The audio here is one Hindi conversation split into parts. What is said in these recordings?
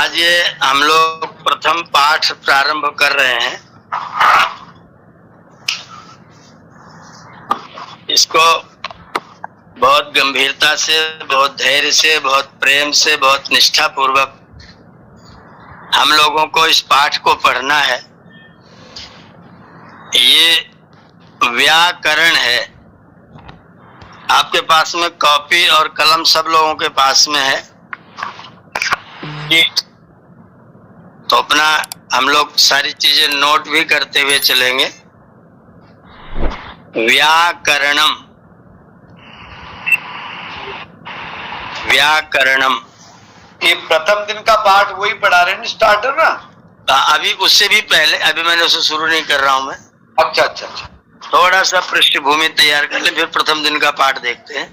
आज ये हम लोग प्रथम पाठ प्रारंभ कर रहे हैं। इसको बहुत गंभीरता से, बहुत धैर्य से, बहुत प्रेम से, बहुत निष्ठा पूर्वक हम लोगों को इस पाठ को पढ़ना है। ये व्याकरण है। आपके पास में कॉपी और कलम सब लोगों के पास में है। तो अपना हम लोग सारी चीजें नोट भी करते हुए चलेंगे। व्याकरणम, व्याकरणम। ये प्रथम दिन का पाठ वही पढ़ा रहे हैं स्टार्टर ना? अभी उससे भी पहले, अभी मैंने उसे शुरू नहीं कर रहा हूं मैं। अच्छा अच्छा अच्छा, थोड़ा सा पृष्ठभूमि तैयार कर ले, फिर प्रथम दिन का पाठ देखते हैं।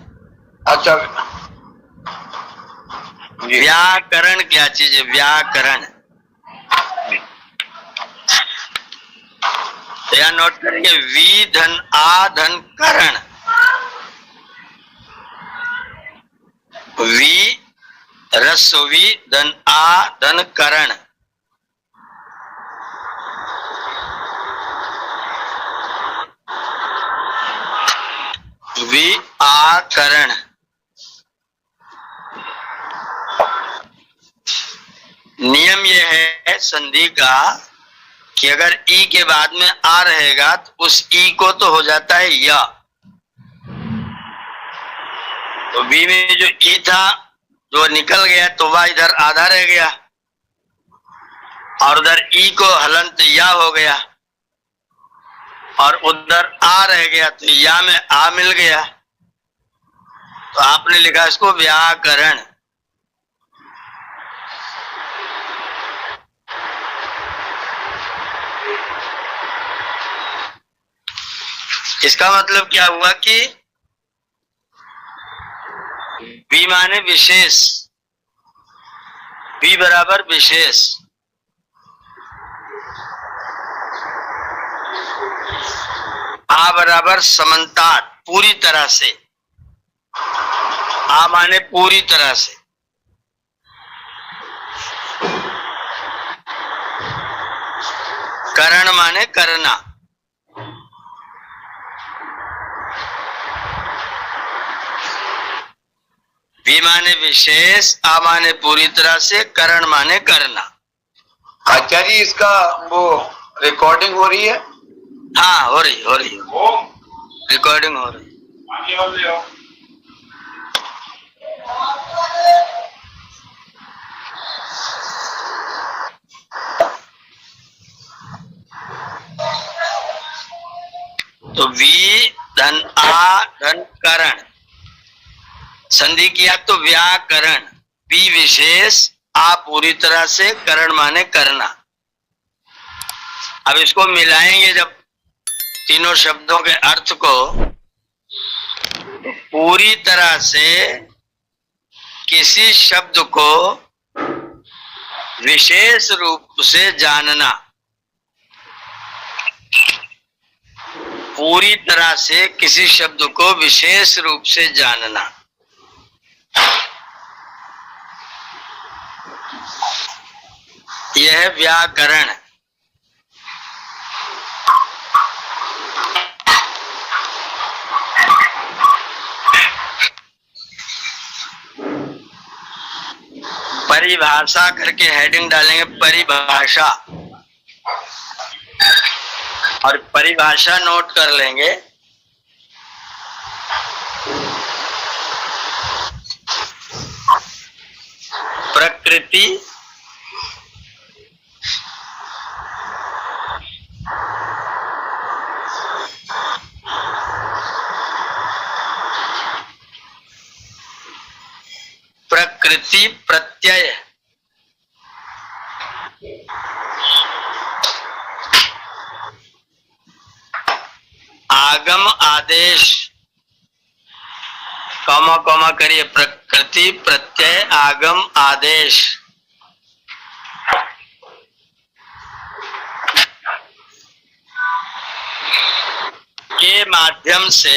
अच्छा। व्याकरण क्या चीज है? व्याकरण या नोट करेंगे। वी धन आ धन करण। वी रस्वी धन आ धन करण। व्याकरण। नियम यह है संधि का कि अगर ई के बाद में आ रहेगा तो उस ई को तो हो जाता है या। तो बी में जो ई था जो निकल गया तो वह इधर आधा रह गया और उधर ई को हलंत या हो गया और उधर आ रह गया तो या में आ मिल गया। तो आपने लिखा इसको व्याकरण। इसका मतलब क्या हुआ कि बी माने विशेष, बी बराबर विशेष, आ बराबर समन्तात, पूरी तरह से। आ माने पूरी तरह से। करण माने करना। वी माने विशेष, आ माने पूरी तरह से, करण माने करना। आचार्य इसका वो रिकॉर्डिंग हो रही है? हाँ, हो रही रिकॉर्डिंग हो रही। तो वी धन आ धन करण संधि किया तो व्याकरण। वी विशेष, आ पूरी तरह से, करण माने करना। अब इसको मिलाएंगे जब तीनों शब्दों के अर्थ को, पूरी तरह से किसी शब्द को विशेष रूप से जानना। पूरी तरह से किसी शब्द को विशेष रूप से जानना। यह है व्याकरण। परिभाषा करके हेडिंग डालेंगे, परिभाषा। और परिभाषा नोट कर लेंगे। प्रकृति, प्रकृति प्रत्यय, आगम आदेश, कॉमा कॉमा करिए, प्रकृति प्रत्यय आगम आदेश। के माध्यम से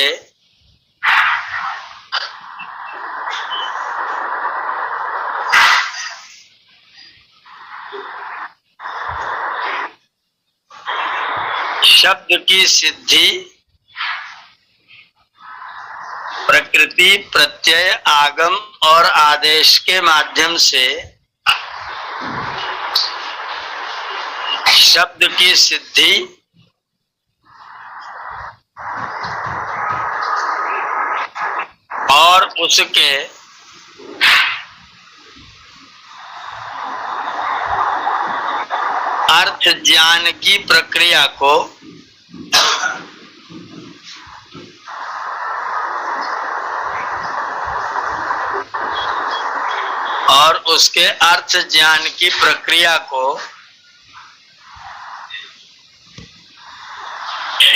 शब्द की सिद्धि प्रकृति, प्रत्यय, आगम और आदेश के माध्यम से शब्द की सिद्धि और उसके अर्थ ज्ञान की प्रक्रिया को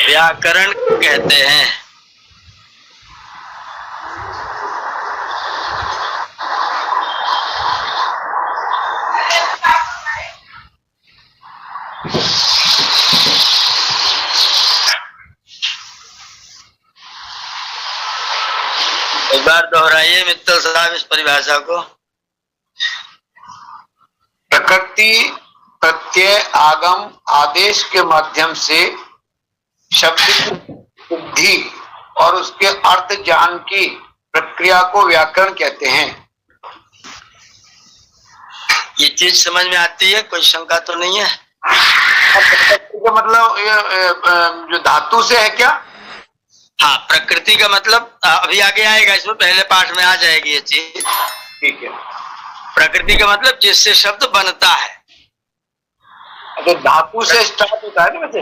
व्याकरण कहते हैं। एक बार दोहराइए मित्तल साहब इस परिभाषा को। प्रकृति, प्रत्यय, आगम, आदेश के माध्यम से शब्द की बुद्धि और उसके अर्थ ज्ञान की प्रक्रिया को व्याकरण कहते हैं। ये चीज समझ में आती है, कोई शंका तो नहीं है? प्रकृति का मतलब जो धातु से है क्या? हाँ, प्रकृति का मतलब अभी आगे आएगा, इसमें पहले पाठ में आ जाएगी ये चीज। ठीक है। प्रकृति का मतलब जिससे शब्द बनता है। तो धातु से स्टार्ट होता है ना वैसे?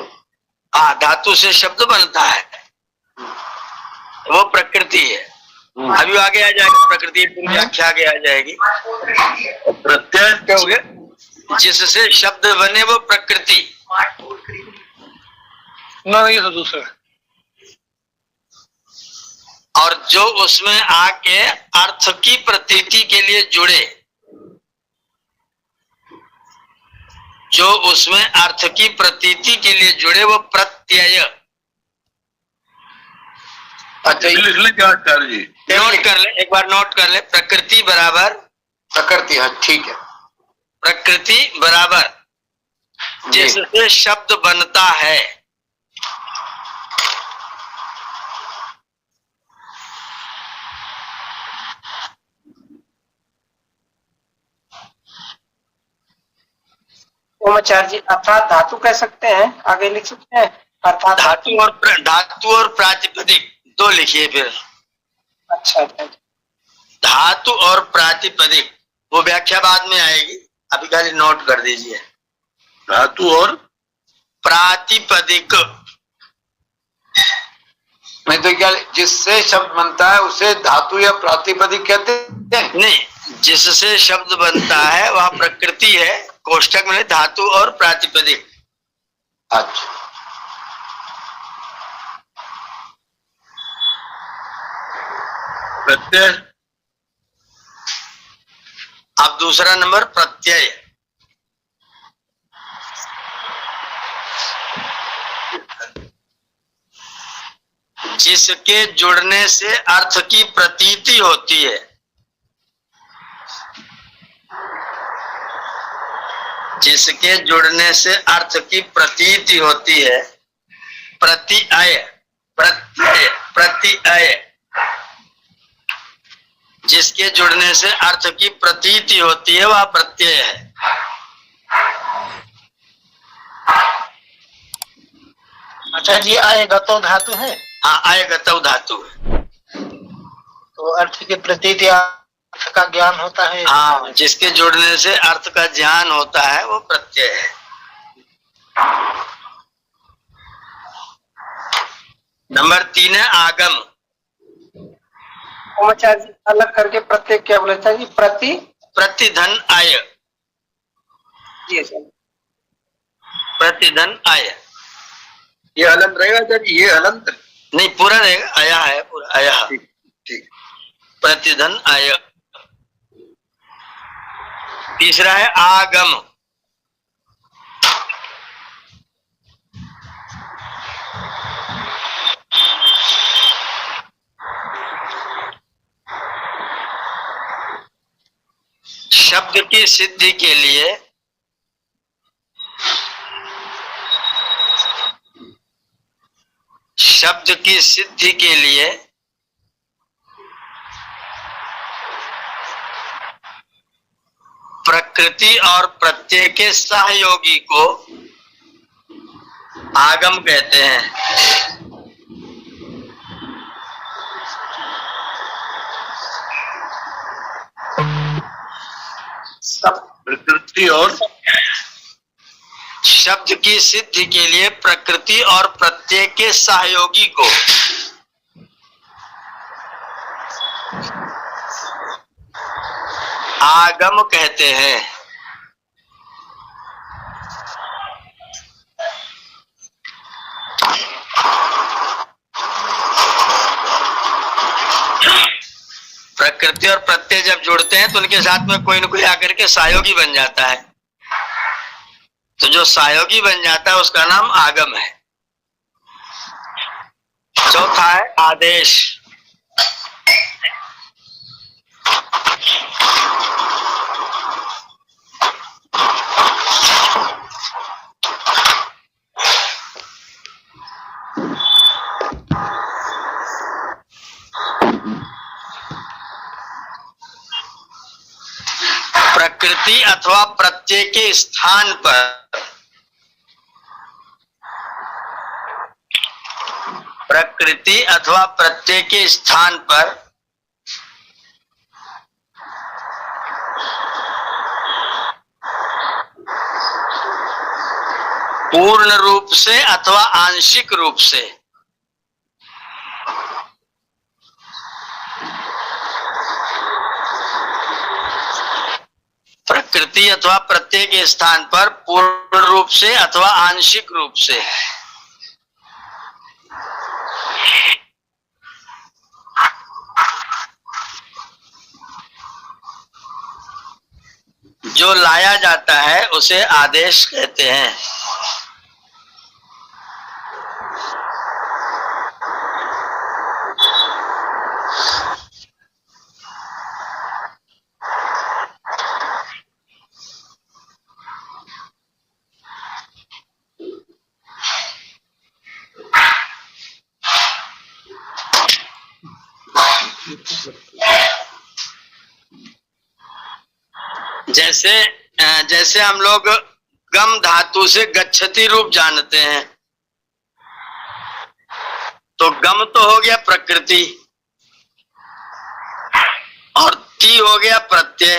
हाँ, धातु से शब्द बनता है, वो प्रकृति है। अभी आगे आ जाएगा, प्रकृति की व्याख्या आगे आ जाएगी। प्रत्यय क्या हो गया? जिससे शब्द बने वो प्रकृति। ना, ये तो दूसरा। और जो उसमें आके अर्थ की प्रतीति के लिए जुड़े, जो उसमें अर्थ की प्रतीति के लिए जुड़े वो प्रत्यय। अच्छा, लिख ले क्या आचार्य जी? नोट कर ले, एक बार नोट कर ले। प्रकृति बराबर प्रकृति, हाँ ठीक है। प्रकृति बराबर जिससे शब्द बनता है। ओमाचार्य जी, अर्थात धातु कह सकते हैं, आगे लिख सकते हैं अर्थात धातु और प्रातिपदिक दो लिखिए फिर। अच्छा, धातु और प्रातिपदिक, वो व्याख्या बाद में आएगी, अभी खाली नोट कर दीजिए। धातु और प्रातिपदिक। मैं तो क्या, जिससे शब्द बनता है उसे धातु या प्रातिपदिक कहते हैं? नहीं, जिससे शब्द बनता है वह प्रकृति है, कोष्ठक में धातु और प्रातिपदिक। अच्छा, प्रत्यय। अब दूसरा नंबर प्रत्यय। जिसके जुड़ने से अर्थ की प्रतीति होती है। जिसके जुड़ने से अर्थ की प्रतीति होती है। प्रत्यय, प्रत्यय, प्रत्यय। जिसके जुड़ने से अर्थ की प्रतीति होती है वह प्रत्यय है। अच्छा जी, आएगा तो धातु है। हाँ, आएगा तो धातु है। तो अर्थ की प्रतीति, अर्थ का ज्ञान होता है। हाँ, जिसके जुड़ने से अर्थ का ज्ञान होता है वो प्रत्यय है। नंबर 3 है आगम। ओमाचार्य जी, अलग करके प्रत्यय क्या बोले था जी? प्रतिधन आय। जी सर। प्रतिधन आय, ये हलंत रहेगा सर? ये हलंत नहीं, पूरा रहेगा, आया है पूरा, आया। ठीक। प्रतिधन आय। तीसरा है आगम। शब्द की सिद्धि के लिए शब्द की सिद्धि के लिए प्रकृति और प्रत्यय के सहयोगी को आगम कहते हैं। प्रकृति और शब्द की सिद्धि के लिए प्रकृति और प्रत्यय के सहयोगी को आगम कहते हैं। प्रकृति और प्रत्यय जब जुड़ते हैं तो उनके साथ में कोई न कोई आकर के सहयोगी बन जाता है, तो जो सहयोगी बन जाता है उसका नाम आगम है। चौथा है आदेश। प्रकृति अथवा प्रत्यय के स्थान पर प्रकृति अथवा प्रत्यय के स्थान पर पूर्ण रूप से अथवा आंशिक रूप से प्रकृति अथवा प्रत्यय के स्थान पर पूर्ण रूप से अथवा आंशिक रूप से जो लाया जाता है उसे आदेश कहते हैं। जैसे जैसे हम लोग गम धातु से गच्छति रूप जानते हैं, तो गम तो हो गया प्रकृति और ती हो गया प्रत्यय।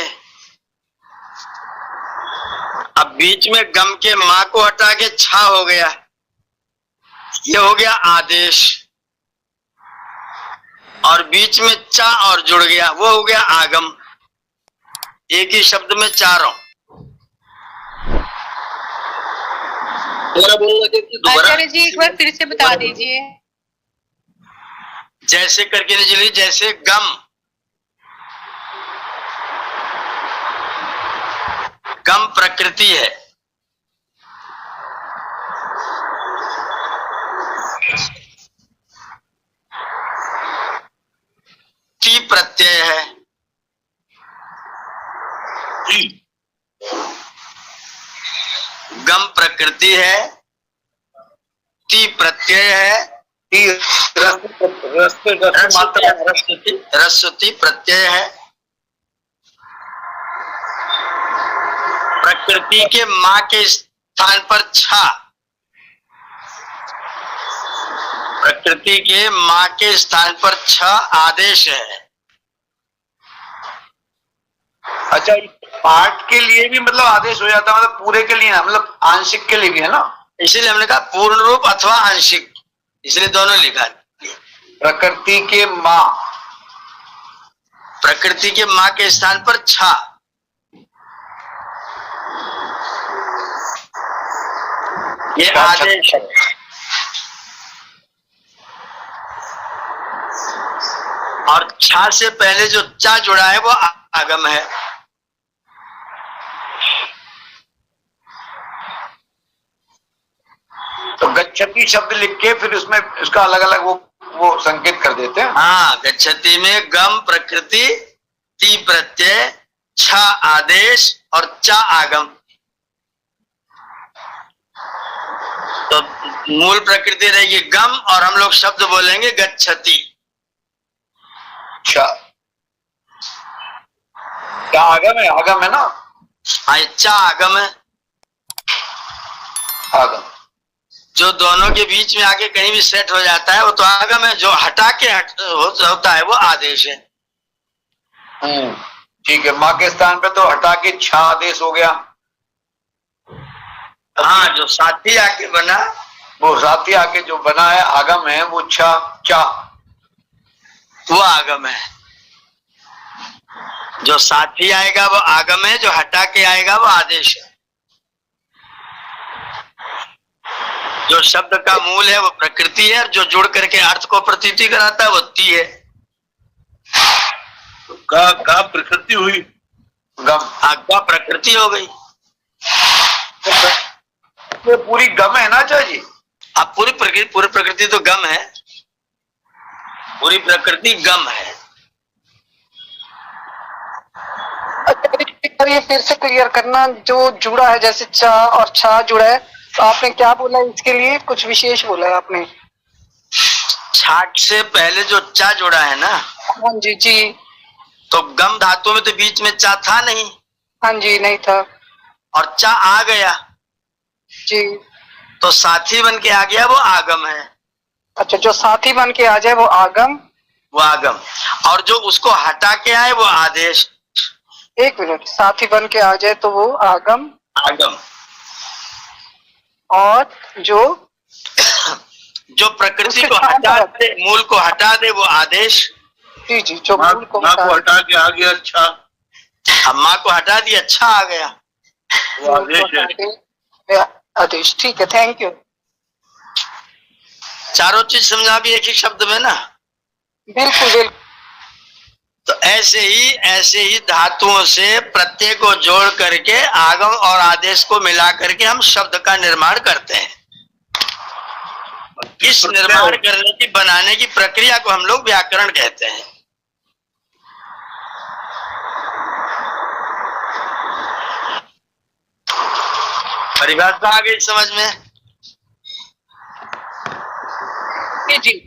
अब बीच में गम के मां को हटा के छा हो गया, ये हो गया आदेश, और बीच में चा और जुड़ गया, वो हो गया आगम। एक ही शब्द में चारों। आचार्य जी एक बार फिर से बता दीजिए। जैसे करके नहीं चलिए, जैसे गम गम प्रकृति है, ती प्रत्यय है, गम प्रकृति है, ती प्रत्यय है, रस्वती प्रत्यय है। प्रकृति के मां के स्थान पर छा, प्रकृति के मां के स्थान पर छ आदेश है। अच्छा, पाठ के लिए भी मतलब आदेश हो जाता है, मतलब पूरे के लिए ना, मतलब आंशिक के लिए भी है ना। इसीलिए हमने कहा पूर्ण रूप अथवा आंशिक, इसलिए दोनों लिखा। प्रकृति के मां, प्रकृति के मां के स्थान पर छा, ये आदेश है। और छा से पहले जो चा जुड़ा है वो आगम है। तो गच्छति शब्द लिख के फिर उसमें उसका अलग अलग वो संकेत कर देते हैं। हाँ, गच्छति में गम प्रकृति, ती प्रत्यय, छ आदेश और चा आगम। तो मूल प्रकृति रहेगी गम, और हम लोग शब्द बोलेंगे गच्छति। अच्छा, क्या आगम है? आगम है ना? चा आगम है। आगम जो दोनों के बीच में आके कहीं भी सेट हो जाता है वो तो आगम है। जो हटा के होता है वो आदेश है। ठीक है। माँ के स्थान पे तो हटा के छा आदेश हो गया। हाँ, जो साथी आके बना, वो साथी आके जो बना है आगम है, वो छा चा वो आगम है। जो साथी आएगा वो आगम है, जो हटा के आएगा वो आदेश है। जो शब्द का मूल है वो प्रकृति है, और जो जुड़ करके अर्थ को प्रतीति कराता है वो ती है। का प्रकृति हुई, गम। आज्ञा प्रकृति हो गई। ये पूरी गम है ना चाची? अब पूरी प्रकृति तो गम है। पूरी प्रकृति गम है। ये फिर से क्लियर करना, जो जुड़ा है जैसे चा और छा जुड़ा है, तो आपने क्या बोला इसके लिए? कुछ विशेष बोला है आपने? छाट से पहले जो चा जुड़ा है ना, हाँ जी जी। तो गम धातु में तो बीच में चा था नहीं। हाँ जी, नहीं था। और चा आ गया जी। तो साथी बन के आ गया, वो आगम है। अच्छा, जो साथी बन के आ जाए वो आगम। वो आगम। और जो उसको हटा के आए वो आदेश। एक मिनट, साथी बन के आ जाए तो वो आगम। आगम। और जो प्रकृति को हटा दे, मूल को हटा दे, वो आदेश। जी जी, जो मूल को हटा के आ गया अच्छा। अब माँ को हटा दिया, अच्छा आ गया, वो आदेश है। आदेश। ठीक है, थैंक यू। चारों चीज समझा भी एक ही शब्द में ना। बिल्कुल बिल्कुल। तो ऐसे ही धातुओं से प्रत्यय को जोड़ करके आगम और आदेश को मिला करके हम शब्द का निर्माण करते हैं। इस निर्माण करने की, बनाने की प्रक्रिया को हम लोग व्याकरण कहते हैं। परिभाषा आ गई समझ में? जी।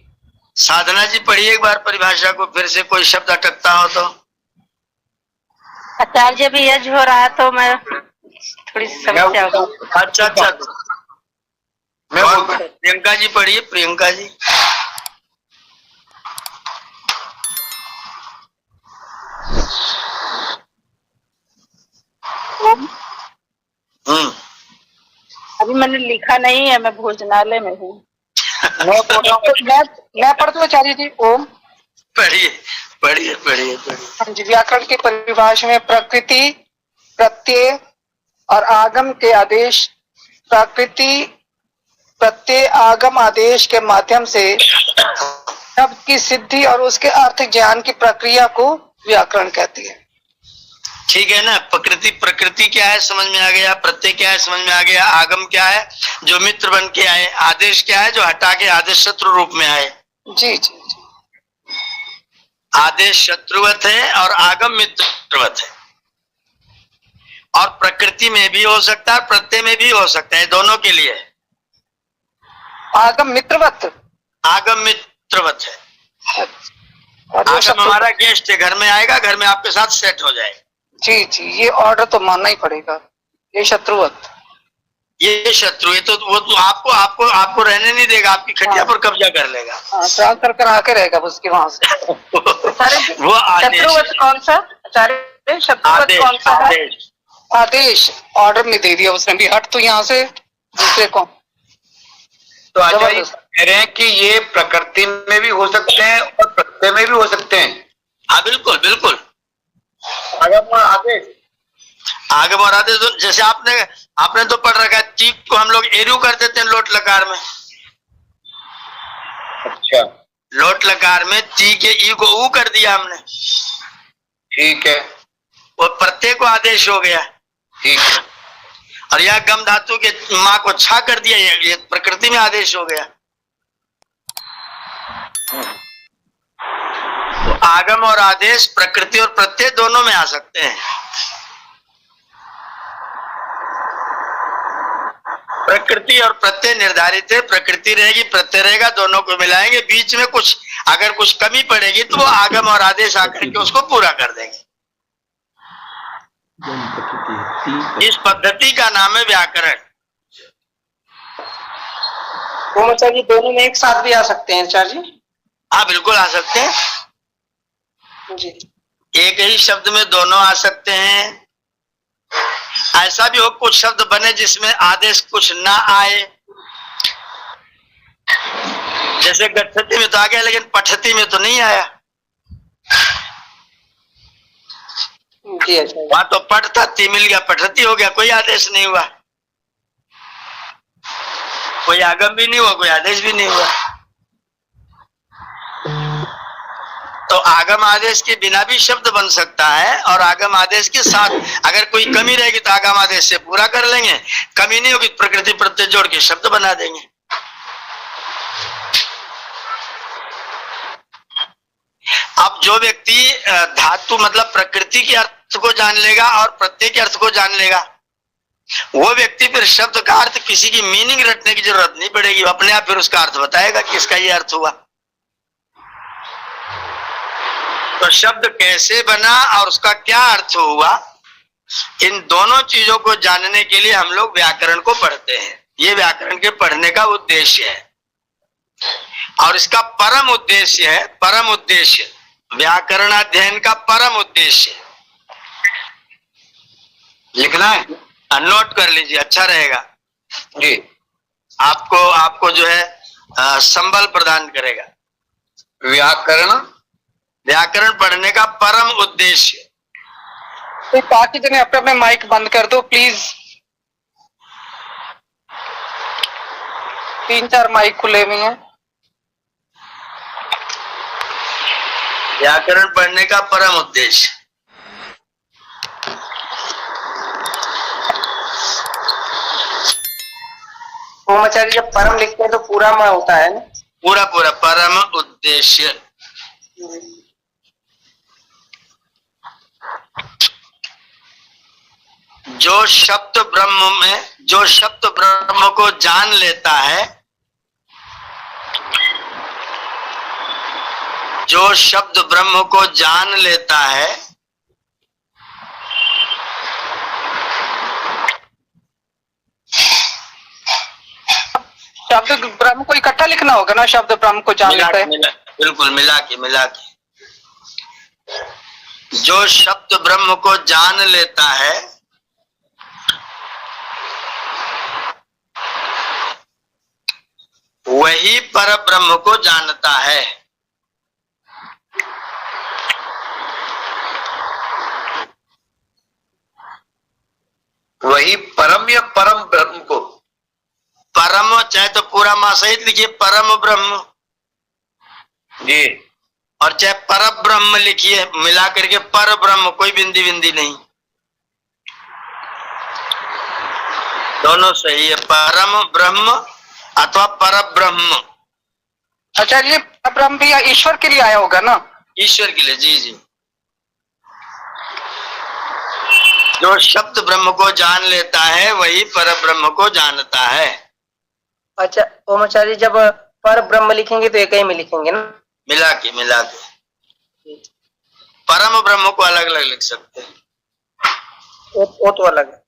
साधना जी पढ़िए एक बार परिभाषा को फिर से, कोई शब्द अटकता हो तो। आचार्य भी यज हो रहा तो मैं थोड़ी समस्या होगी। अच्छा अच्छा, प्रियंका जी पढ़िए, प्रियंका जी। अभी मैंने लिखा नहीं है, मैं भोजनालय में हूँ। मैं पढ़ दूं आचार्य जी? ओम। पढ़िए पढ़िए पढ़िए पढ़िए। हाँ जी। व्याकरण की परिभाषा में प्रकृति, प्रत्यय और आगम के आदेश, प्रकृति प्रत्यय आगम आदेश के माध्यम से शब्द की सिद्धि और उसके अर्थ ज्ञान की प्रक्रिया को व्याकरण कहती है। ठीक है ना। प्रकृति क्या है समझ में आ गया, प्रत्यय क्या है समझ में आ गया, आगम क्या है जो मित्र बन के आए, आदेश क्या है जो हटा के आदेश शत्रु रूप में आए। जी जी जी। आदेश शत्रुवत है और आगम मित्रवत है। और प्रकृति में भी हो सकता है, प्रत्यय में भी हो सकता है, दोनों के लिए। आगम मित्रवत। आगम मित्रवत है। और आगम हमारा गेस्ट है, घर में आएगा, घर में आपके साथ सेट हो जाएगा। जी जी, ये ऑर्डर तो मानना ही पड़ेगा। ये शत्रुवत, ये शत्रु है तो वो तो आपको रहने नहीं देगा, आपकी खटिया पर कब्जा कर लेगा। ट्रांसफर करा के रहेगा उसके वहां से। वो शत्रुवत कौन सा? शत्रुवत कौन सा है? आदेश ऑर्डर में दे दिया उसने भी, हट तो यहाँ से दूसरे को। तो आचार्य कह रहे हैं कि ये प्रकृति में भी हो सकते हैं और प्रत्यय में भी हो सकते हैं। हाँ बिल्कुल बिल्कुल। आगम और आदेश, आगम और आदेश जैसे आपने तो पढ़ रखा है, चीक को हम लोग एरू कर देते हैं लोट लकार में। अच्छा, लोट लकार में ती के ई को ऊ कर दिया हमने। ठीक है। वो प्रत्यय को आदेश हो गया। ठीक है। और यह गम धातु के माँ को छा कर दिया, ये प्रकृति में आदेश हो गया। तो आगम और आदेश प्रकृति और प्रत्यय दोनों में आ सकते हैं। प्रकृति और प्रत्यय निर्धारित है, प्रकृति रहेगी प्रत्यय रहेगा, दोनों को मिलाएंगे, बीच में कुछ अगर कुछ कमी पड़ेगी तो वो आगम और आदेश आकर के उसको पूरा कर देंगे। इस पद्धति का नाम है व्याकरण। वो आचार्य जी दोनों में एक साथ भी आ सकते हैं आचार्य जी? हाँ बिल्कुल आ सकते हैं, जी। एक ही शब्द में दोनों आ सकते हैं। ऐसा भी हो कुछ शब्द बने जिसमें आदेश कुछ ना आए, जैसे गच्छति में तो आ गया लेकिन पठति में तो नहीं आया। जी अच्छा। वहां तो पठ था, ती मिल गया, पठती हो गया, कोई आदेश नहीं हुआ, कोई आगम भी नहीं हुआ, कोई आदेश भी नहीं हुआ। तो आगम आदेश के बिना भी शब्द बन सकता है और आगम आदेश के साथ अगर कोई कमी रहेगी तो आगम आदेश से पूरा कर लेंगे, कमी नहीं होगी प्रकृति प्रत्यय जोड़ के शब्द बना देंगे। अब जो व्यक्ति धातु मतलब प्रकृति के अर्थ को जान लेगा और प्रत्यय के अर्थ को जान लेगा, वो व्यक्ति फिर शब्द का अर्थ किसी की मीनिंग रटने की जरूरत नहीं पड़ेगी, अपने आप फिर उसका अर्थ बताएगा कि इसका ये अर्थ हुआ। तो शब्द कैसे बना और उसका क्या अर्थ हुआ, इन दोनों चीजों को जानने के लिए हम लोग व्याकरण को पढ़ते हैं। ये व्याकरण के पढ़ने का उद्देश्य है और इसका परम उद्देश्य है, परम उद्देश्य व्याकरण अध्ययन का परम उद्देश्य लिखना है, नोट कर लीजिए, अच्छा रहेगा जी। आपको जो है संबल प्रदान करेगा। व्याकरण पढ़ने का परम उद्देश्य। तो बाकी जने अपने अपने माइक बंद कर दो प्लीज। 3-4 माइक खुले हुए हैं। व्याकरण पढ़ने का परम उद्देश्य। ओम आचार्य जब परम लिखते हैं तो पूरा में होता है ना? पूरा पूरा परम उद्देश्य। जो शब्द ब्रह्म को जान लेता है, जो शब्द ब्रह्म को जान लेता है, शब्द ब्रह्म को इकट्ठा लिखना होगा ना, शब्द ब्रह्म को जान लेता है। बिल्कुल मिला के जो शब्द ब्रह्म को जान लेता है वही पर ब्रह्म को जानता है। वही परम या परम ब्रह्म को, परम चाहे तो पूरा मां सहित लिखिए परम ब्रह्म जी, और चाहे पर ब्रह्म लिखिए मिला करके पर ब्रह्म, कोई बिंदी बिंदी नहीं, दोनों सही है, परम ब्रह्म अथवा पर ब्रह्म। अच्छा ये ब्रह्म भी ईश्वर के लिए आया होगा ना? ईश्वर के लिए, जी जी। जो शब्द ब्रह्म को जान लेता है वही पर ब्रह्म को जानता है। अच्छा ओम आचार्य जब पर ब्रह्म लिखेंगे तो एक ही में लिखेंगे ना? मिला के परम ब्रह्म को अलग अलग लिख सकते हैं, वो तो अलग है।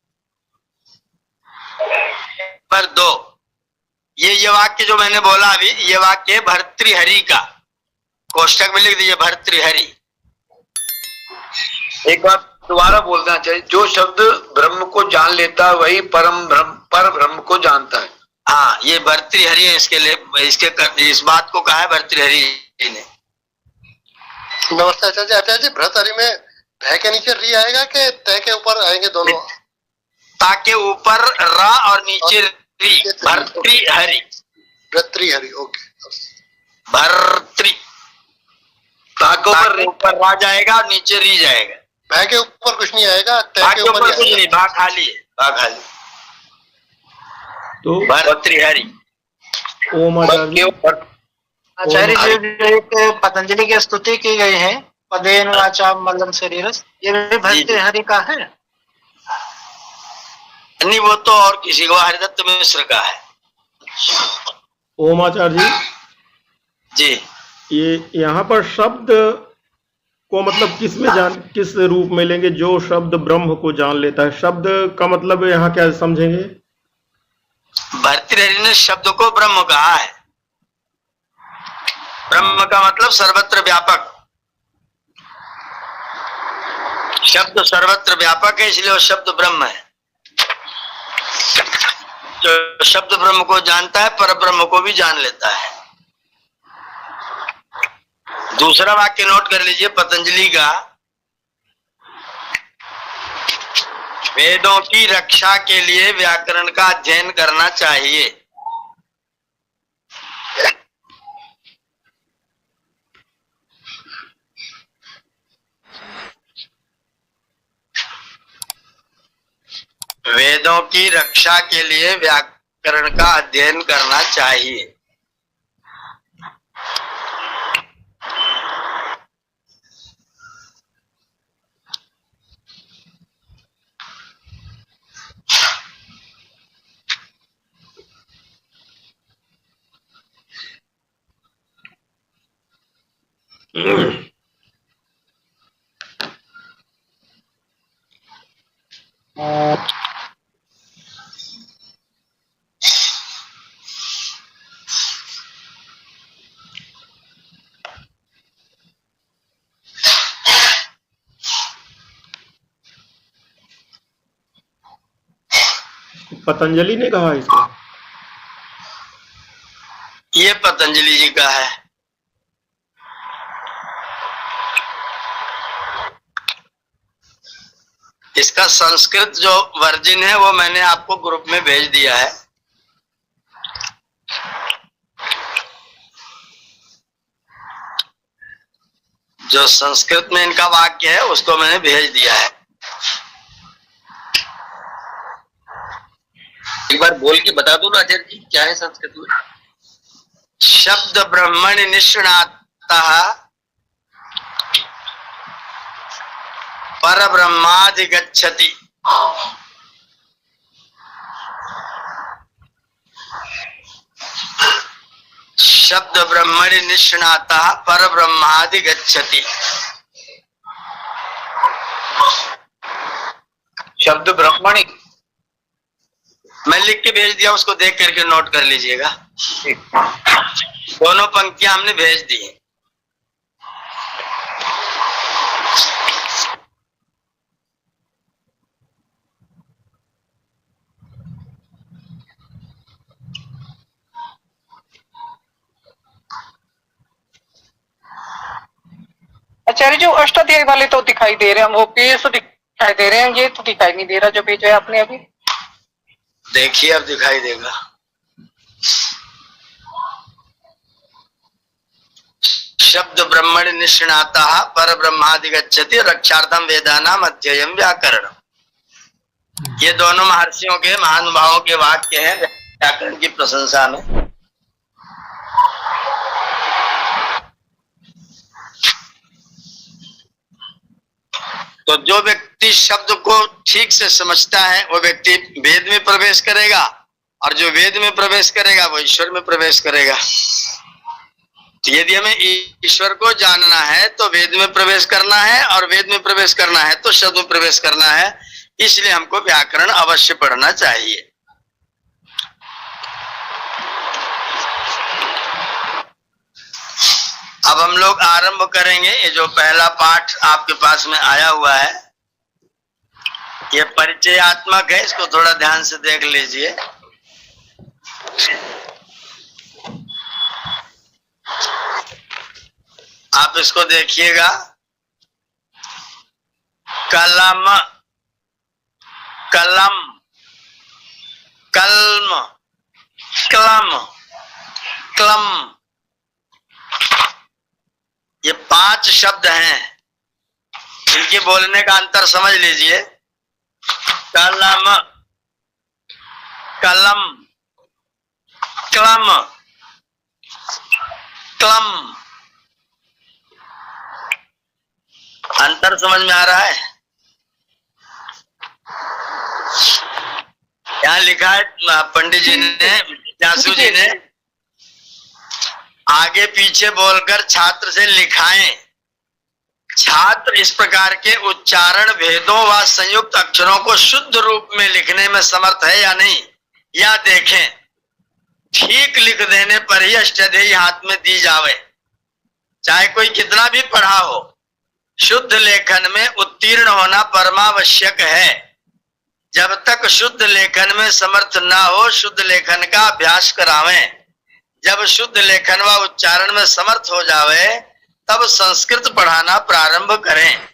पर दो ये वाक्य जो मैंने बोला अभी, ये वाक्य भर्तृहरि का, कोष्टक में लिख दीजिए भर्तृहरि। एक बार दोबारा बोलना चाहिए, जो शब्द ब्रह्म को जान लेता है वही परम ब्रह्म पर ब्रह्म को जानता है। हाँ ये भर्तृहरि है, इसके लिए इस बात को कहा है भर्तृहरि ने। नमस्ते आचार्य जी, भर्तृहरि में भय के नीचे री आएगा कि तय के ऊपर आएंगे दोनों? ताके ऊपर रा और नीचे री, भर्तृहरि। भर्तृहरि, ओके। भर्तृ ताके ऊपर रा जाएगा और नीचे री जाएगा। भय के ऊपर कुछ नहीं आएगा, तय भा के के ऊपर ऊपर कुछ नहीं, भा खाली है, भा खाली। तो भर्तृहरि ओम आचार्य आचार्य जी जो एक पतंजलि की स्तुति की गई है पदेन वाचा मलम शरीरस, ये भी भर्तृहरि का है। नहीं, वो तो और किसी को, हरिदत्त मिश्र का है। ओमाचार्य जी, जी, ये यहाँ पर शब्द को मतलब किस रूप में लेंगे? जो शब्द ब्रह्म को जान लेता है, शब्द का मतलब यहाँ क्या समझेंगे? भर्तृहरि ने शब्द को ब्रह्म कहा है। ब्रह्म का मतलब सर्वत्र व्यापक। शब्द सर्वत्र व्यापक है, इसलिए वो शब्द ब्रह्म है। जो शब्द ब्रह्म को जानता है, पर ब्रह्म को भी जान लेता है। दूसरा वाक्य नोट कर लीजिए पतंजलि का, वेदों की रक्षा के लिए व्याकरण का अध्ययन करना चाहिए। वेदों की रक्षा के लिए व्याकरण का अध्ययन करना चाहिए। पतंजलि ने कहा इसको? ये पतंजलि जी का है। इसका संस्कृत जो वर्जन है वो मैंने आपको ग्रुप में भेज दिया है। जो संस्कृत में इनका वाक्य है उसको मैंने भेज दिया है। एक बार बोल के बता दो ना आचार्य जी, क्या है संस्कृत में? शब्द ब्रह्मणि निष्णातः पर ब्रह्माधिगच्छति। शब्द ब्रह्मणि निष्णातः पर ब्रह्माधिगच्छति। शब्द ब्रह्मणि, मैं लिख के भेज दिया, उसको देख करके नोट कर लीजिएगा। दोनों पंक्तियां हमने भेज दी हैं। आचार्य जो अष्टाध्यायी वाले तो दिखाई दे रहे हैं, वो पेज तो दिखाई दे रहे हैं, ये तो दिखाई नहीं दे रहा जो भेजा है आपने अभी। देखिए अब दिखाई देगा। शब्द ब्रह्मणि निष्णातः पर ब्रह्माधिगच्छति रक्षार्थम वेदानाम अध्ययन व्याकरण। ये दोनों महर्षियों के, महानुभावों के वाक्य हैं व्याकरण की प्रशंसा में। तो जो व्यक्ति शब्द को ठीक से समझता है वो व्यक्ति वेद में प्रवेश करेगा, और जो वेद में प्रवेश करेगा वो ईश्वर में प्रवेश करेगा। तो यदि हमें ईश्वर को जानना है तो वेद में प्रवेश करना है, और वेद में प्रवेश करना है तो शब्द में प्रवेश करना है। इसलिए हमको व्याकरण अवश्य पढ़ना चाहिए। अब हम लोग आरंभ करेंगे। ये जो पहला पाठ आपके पास में आया हुआ है ये परिचयात्मक है, इसको थोड़ा ध्यान से देख लीजिए। आप इसको देखिएगा। कलम, कलम, कलम, कलम, कलम, ये 5 शब्द हैं। इनके बोलने का अंतर समझ लीजिए। कलम, कलम, क्लम, क्लम, अंतर समझ में आ रहा है? यहाँ लिखा है पंडित जी ने, जासू जी ने, आगे पीछे बोलकर छात्र से लिखाएं। छात्र इस प्रकार के उच्चारण भेदों व संयुक्त अक्षरों को शुद्ध रूप में लिखने में समर्थ है या नहीं, या देखें। ठीक लिख देने पर ही अष्टाध्यायी हाथ में दी जावे, चाहे कोई कितना भी पढ़ा हो। शुद्ध लेखन में उत्तीर्ण होना परमावश्यक है। जब तक शुद्ध लेखन में समर्थ ना हो, शुद्ध लेखन का अभ्यास करावें। जब शुद्ध लेखन व उच्चारण में समर्थ हो जावे, तब संस्कृत पढ़ाना प्रारंभ करें।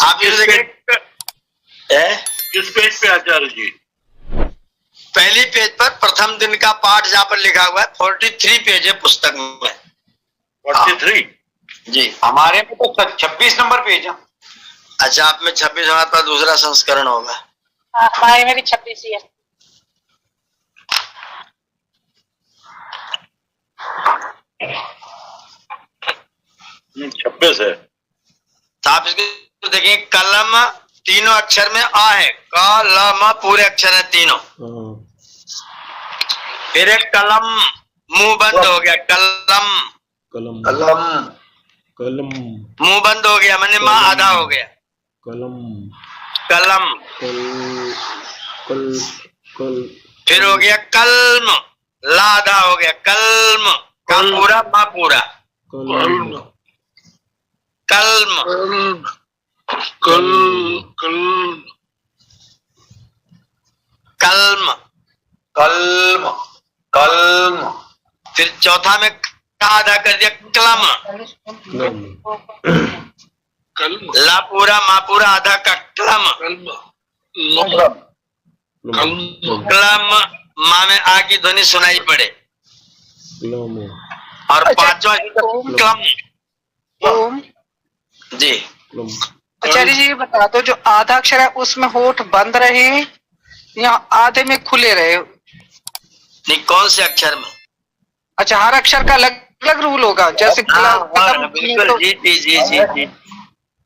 आप इस किस पेज पे आचार्य जी? पहली पेज पर प्रथम दिन का पाठ जहाँ पर लिखा हुआ है, 43 पेज है पुस्तक में। 43 जी, हमारे में तो 26 नंबर पेज है। अच्छा, आप में 26, हमारे पास दूसरा संस्करण होगा। हमारे में भी 26 ही है। छब्बीस है। तो आप इसको देखिए, कलम तीनों अक्षर में आ है, क ल म पूरे अक्षर है तीनों। फिर एक कलम, मुंह बंद हो गया, कलम। कलम कलम कलम मुंह बंद हो गया, मैंने माँ आधा हो गया। कलम कलम। कल कल कल फिर हो गया कलम, ला आधा हो गया, कलम का पूरा माँ पूरा। कलम कलम। कल कलम। कलम कलम। फिर चौथा में का आधा कर दिया, क्लम। कलम ला पूरा माँ पूरा आधा का क्लम। क्लम, माँ में आ की ध्वनि सुनाई पड़े। कलम और पांचवा क्लम। ओम। जी, कलम आचार्य जी ये बता दो, जो आधा अक्षर है उसमें होठ बंद रहे या आधे में खुले रहे? नहीं, कौन से अक्षर में? अच्छा, हर अक्षर का अलग अलग रूल होगा, जैसे हाँ, बिल्कुल। जी जी जी जी जी,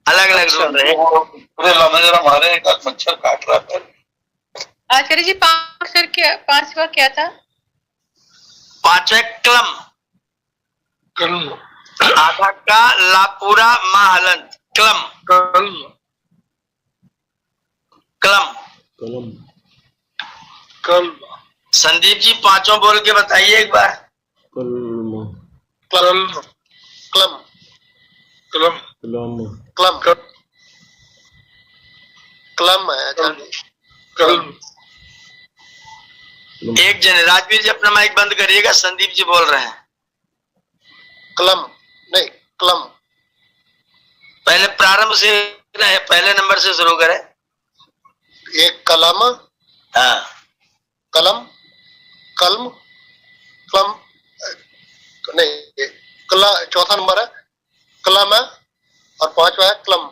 अलग अलग रूल रहे। हमारे एक मच्छर काट रहा है। आचार्य जी, 5 अक्षर क्या, 5वां क्या था? पांचवा क्लम। कल आधा का ला पूरा माँ हलंत, क्लम। क्लम। कलम कल संदीप जी पांचों बोल के बताइए एक बार। कलम क्लम क्लम क्लम कलम क्लम क्लम है आचार्य। कल एक जन राजवीर जी अपना माइक बंद करिएगा, संदीप जी बोल रहे हैं। क्लम नहीं, क्लम। पहले प्रारंभ से, पहले नंबर से शुरू करें। एक कलम, हाँ, कलम, कलम, क्लम नहीं, चौथा नंबर है क्लम है, और पांचवा है क्लम।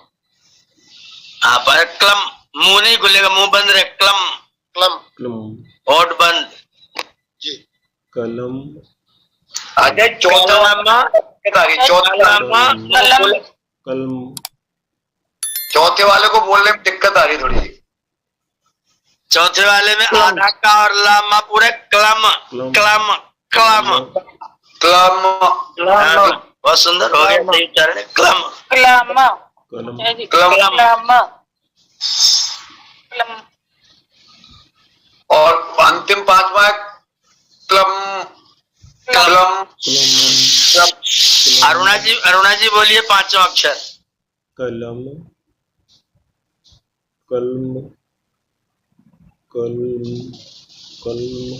हाँ, पर क्लम, मुंह नहीं खुलेगा, मुंह बंद रहे, क्लम। क्लम कलम होठ बंद। जी। कलम अजय चौथा कलम चौथे वाले को बोलने में दिक्कत आ रही है थोड़ी सी। चौथे वाले में आधा का और लामा पूरे, क्लम क्लम क्लम। क्लम हाँ, बहुत सुंदर हो गया, सही उच्चारण है, क्लम। क्लम। कलम क्लम। क्लम। और अंतिम पांचवा है क्लम क्लम। अरुणा जी बोलिए पांचों अक्षर। कलम कलम कलम कलम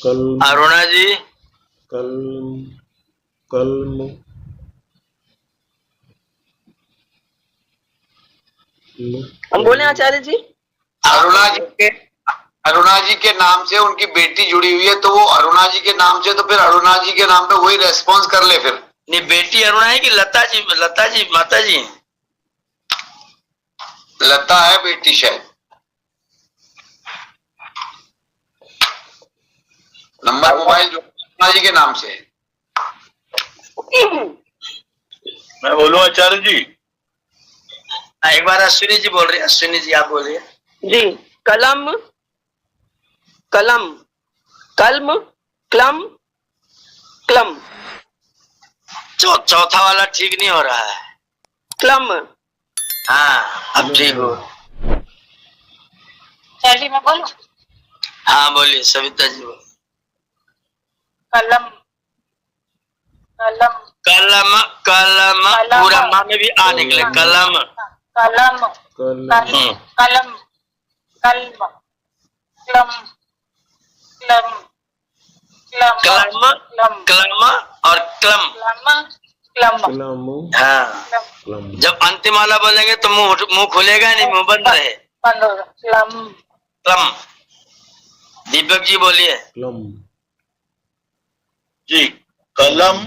कलम अरुणा जी। कलम कलम हम बोले आचार्य जी? अरुणा जी के नाम से उनकी बेटी जुड़ी हुई है, तो वो अरुणा जी के नाम से, तो फिर अरुणा जी के नाम पे वही रेस्पॉन्स कर ले फिर। नहीं, बेटी अरुणा है कि लता जी? लता जी माता जी? लता है बेटी शायद। नंबर मोबाइल जो अरुणा जी के नाम से है। मैं बोलूं आचार्य जी? एक बार अश्विनी जी बोल रही है, अश्विनी जी आप बोलिए। जी कलम कलम कलम क्लम क्लम चौथा वाला ठीक नहीं हो रहा है। क्लम हाँ अब ठीक हो। चलिए मैं बोलूं। हाँ बोलिए सविता जी बोलिए। कलम कलम कलम कलम कलम। पूरा माँ में भी आ निकले कलम। कलम कलम कलम कलम क्लम क्लम क्लम क्लम क्लम क्लम और क्लम। क्लम क्लम कलम हाँ कलम जब अंतिम वाला बोलेंगे तो मुंह खुलेगा नहीं, मुंह बंद रहे। बंद होगा क्लम क्लम। दीपक जी बोलिए। कलम जी कलम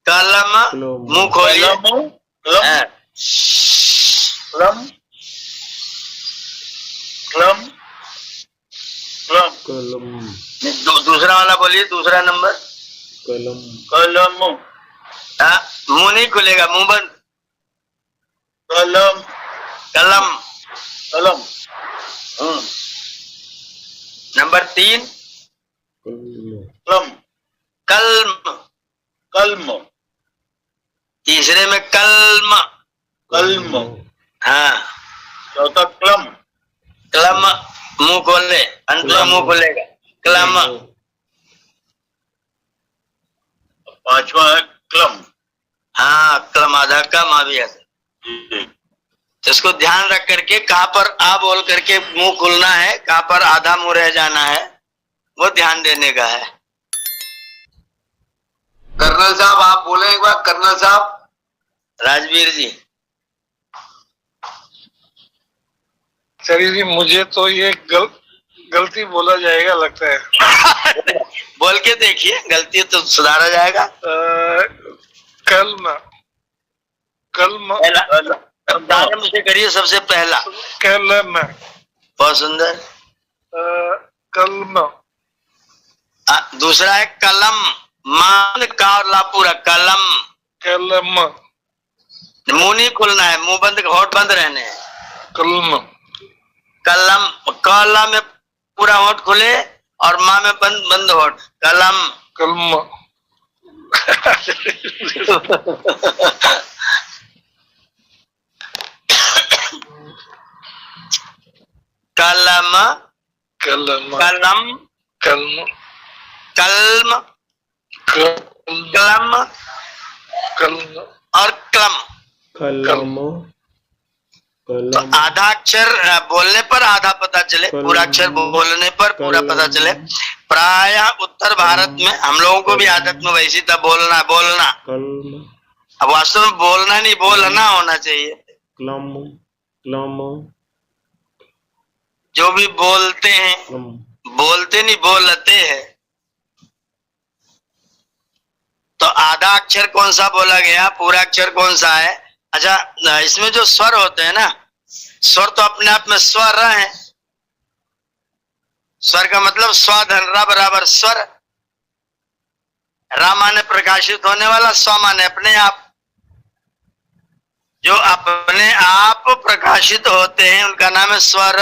कलम कलम मुंह खोलिए। कलम कलम हाँ, कलम कलम कलम कलम दूसरा वाला बोलिए, दूसरा नंबर। कलम कलम हाँ मुंह नहीं खुलेगा, मुंह बंद। कलम कलम। कलम नंबर 3 कलम कलम कल्म। कलम तीसरे में कल्म। कलम हाँ चौथा क्लम क्लम मुंह खोले, अंत में मुंह खुलेगा। क्लम। पांचवा है क्लम। हाँ क्लम आधा का माँ भी आधा। जी तो इसको ध्यान रख करके कहाँ पर आ बोल करके मुंह खुलना है, कहाँ पर आधा मुंह रह जाना है, वो ध्यान देने का है। कर्नल साहब आप बोले एक बार, कर्नल साहब। राजवीर जी चलिए जी, मुझे तो ये गलती बोला जाएगा लगता है। बोल के देखिए, गलती तो सुधारा जाएगा। कलम कलम पहला प्रारंभ से करिए, सबसे पहला। कलम बहुत सुंदर। कलम दूसरा है कलम, मान का और ला पूरा कलम। कलम मुंह नहीं खुलना है, मुंह बंद, होठ बंद रहने हैं। कलम कलम कला में पूरा होठ खुले और माँ में बंद बंद होठ। कलम। कलम कलम कलम कलम कलम कलम कलम कलम और क्लम। कलम तो कलम आधा अक्षर बोलने पर आधा पता चले, पूरा अक्षर बोलने पर पूरा पता चले। प्राय उत्तर भारत में हम लोगों को भी आदत में वैसी था, बोलना बोलना। कलम अब वास्तव में बोलना नहीं, बोलना होना चाहिए। क्लम क्लम जो भी बोलते हैं, क्लम बोलते नहीं बोलते हैं। तो आधा अक्षर कौन सा बोला गया, पूरा अक्षर कौन सा है? अच्छा, इसमें जो स्वर होते हैं ना, स्वर तो अपने आप में स्वर है। स्वर का मतलब स्व धन रा बराबर स्वर। रा माने प्रकाशित होने वाला, स्व माने अपने आप। जो अपने आप प्रकाशित होते हैं उनका नाम है स्वर।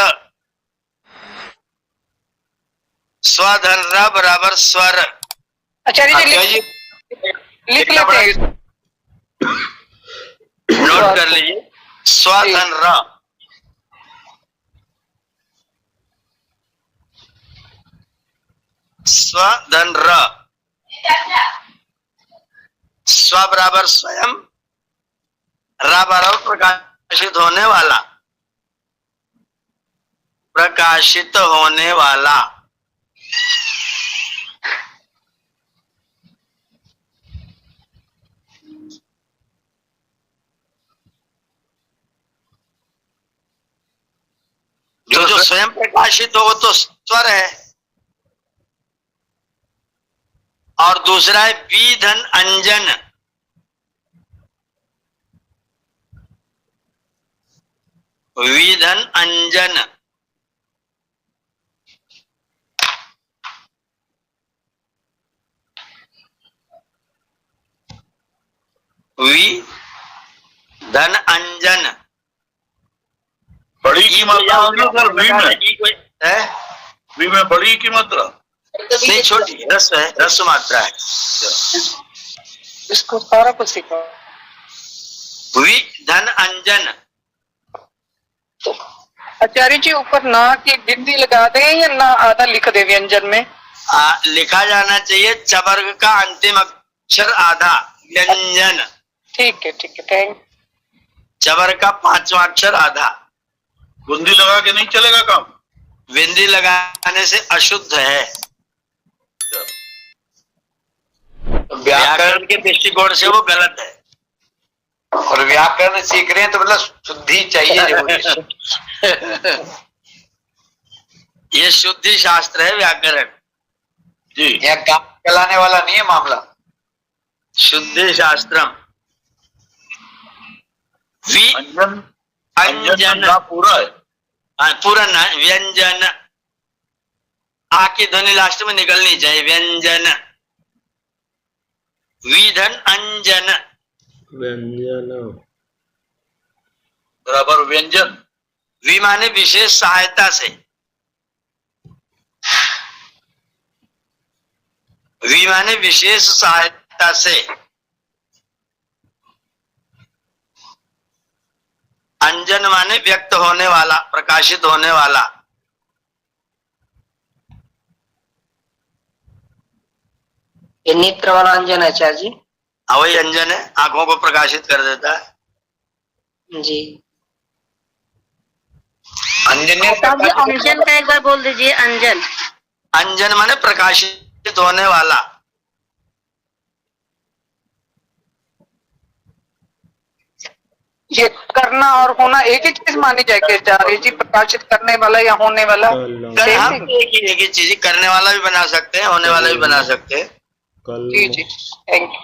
स्व धन रा बराबर स्वर। आचार्य जी लिख लेते हैं। नोट कर लीजिए, स्व धन रा। स्व धन र। स्व बराबर स्वयं, रा बराबर प्रकाशित होने वाला। प्रकाशित होने वाला। जो स्वयं प्रकाशित हो वो तो स्वर है। और दूसरा है विधन अंजन। विधन अंजन। विधन अंजन। बड़ी की मात्रा होगी सर वी में? ई कोई है वी में बड़ी की मात्रा? नहीं, छोटी ह्रस्व है, ह्रस्व मात्रा है। इसको सारा कुछ सीखा। वि धन अंजन, आचार्य जी ऊपर ना की बिंदी लगा दें या ना आधा लिख दे व्यंजन में? लिखा जाना चाहिए चवर्ग का अंतिम अक्षर आधा, व्यंजन। ठीक है थैंक। चवर्ग का 5वां अक्षर आधा। गुंदी लगा के नहीं चलेगा काम? बिंदी लगाने से अशुद्ध है। व्याकरण के दृष्टिकोण से वो गलत है। और व्याकरण सीख रहे हैं तो मतलब शुद्धि चाहिए जरूरी। ये शुद्धि शास्त्र है व्याकरण जी। यहाँ काम चलाने वाला नहीं है मामला। शुद्धि शास्त्रम। वि अंजन अंजन ना पूरा है। पूरा ना, व्यंजन। आ की ध्वनि लास्ट में निकलनी चाहिए, व्यंजन। विधन अंजन, व्यंजन। बराबर व्यंजन। वि माने विशेष सहायता से, वि माने विशेष सहायता से। अंजन माने व्यक्त होने वाला, प्रकाशित होने वाला। ये नेत्र वाला अंजन है आचार्य जी। वही अंजन है, आंखों को प्रकाशित कर देता है। जी। अंजन अंजन का एक बार बोल दीजिए, अंजन। अंजन माने प्रकाशित होने वाला। ये करना और होना एक ही चीज मानी जाएगी आचार्य जी? प्रकाशित करने वाला या होने वाला? हम एक ही चीज करने वाला भी बना सकते हैं, होने वाला भी बना सकते हैं। जी थैंक यू।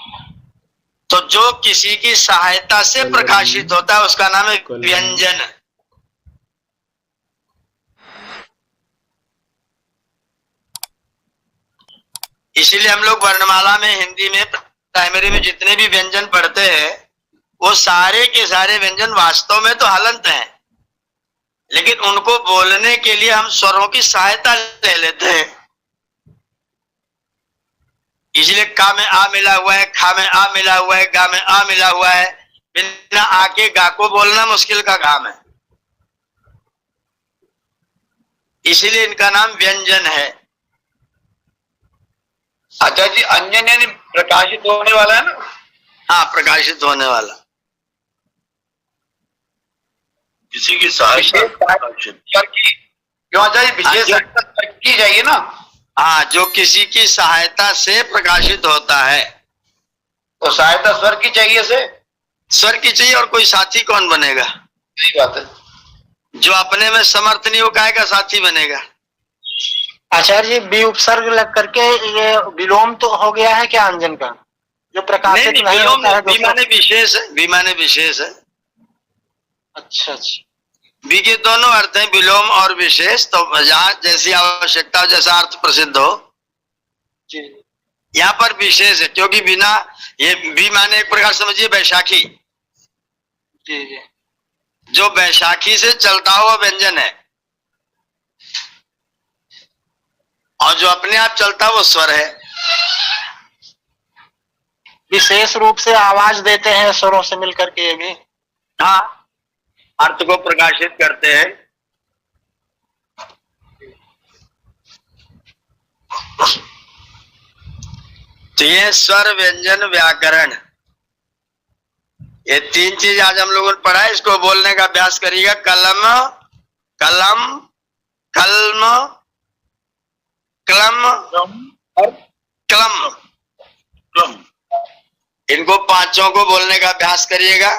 तो जो किसी की सहायता से प्रकाशित होता है उसका नाम है व्यंजन। इसीलिए हम लोग वर्णमाला में, हिंदी में, प्राइमरी में जितने भी व्यंजन पढ़ते हैं वो सारे के सारे व्यंजन वास्तव में तो हलंत हैं, लेकिन उनको बोलने के लिए हम स्वरों की सहायता ले लेते हैं। इसलिए का में आ मिला हुआ है, खा में आ मिला हुआ है, गा में आ मिला हुआ है। बिना आ के गा को बोलना मुश्किल का काम है, इसीलिए इनका नाम व्यंजन है। अच्छा जी, अंजन यानी प्रकाशित होने वाला है ना? हाँ, प्रकाशित होने वाला। किसी की सहायता। क्यों आचार्य, विशेष सहायता की जाइए ना? हाँ, जो किसी की सहायता से प्रकाशित होता है। तो सहायता स्वर की चाहिए से? स्वर की चाहिए, और कोई साथी कौन बनेगा? सही बात है। जो अपने में समर्थ नहीं हो, काहे का साथी बनेगा? आचार्य जी, बी उपसर्ग लग करके ये विलोम तो हो गया है क्या अंजन का? जो प्रकाशित नहीं विलोम होता है नहीं, विमाने विशेष है, विमाने विशेष है। अच्छा। बी के दोनों अर्थ हैं, विलोम और विशेष। तो जहाँ जैसी आवश्यकता हो, जैसा अर्थ प्रसिद्ध हो, जी। यहाँ पर विशेष है, क्योंकि बिना, ये बी माने एक प्रकार समझिए बैशाखी। जी। जो बैशाखी से चलता हुआ व्यंजन है, और जो अपने आप चलता है वो स्वर है। विशेष रूप से आवाज देते हैं स्वरों से मिलकर के, ये भी। हाँ, अर्थ को प्रकाशित करते हैं। तो ये स्वर, व्यंजन, व्याकरण, ये तीन चीज आज हम लोगों ने पढ़ा है। इसको बोलने का अभ्यास करिएगा। कलम, कलम, कलम, क्लम और क्लम। इनको पांचों को बोलने का अभ्यास करिएगा।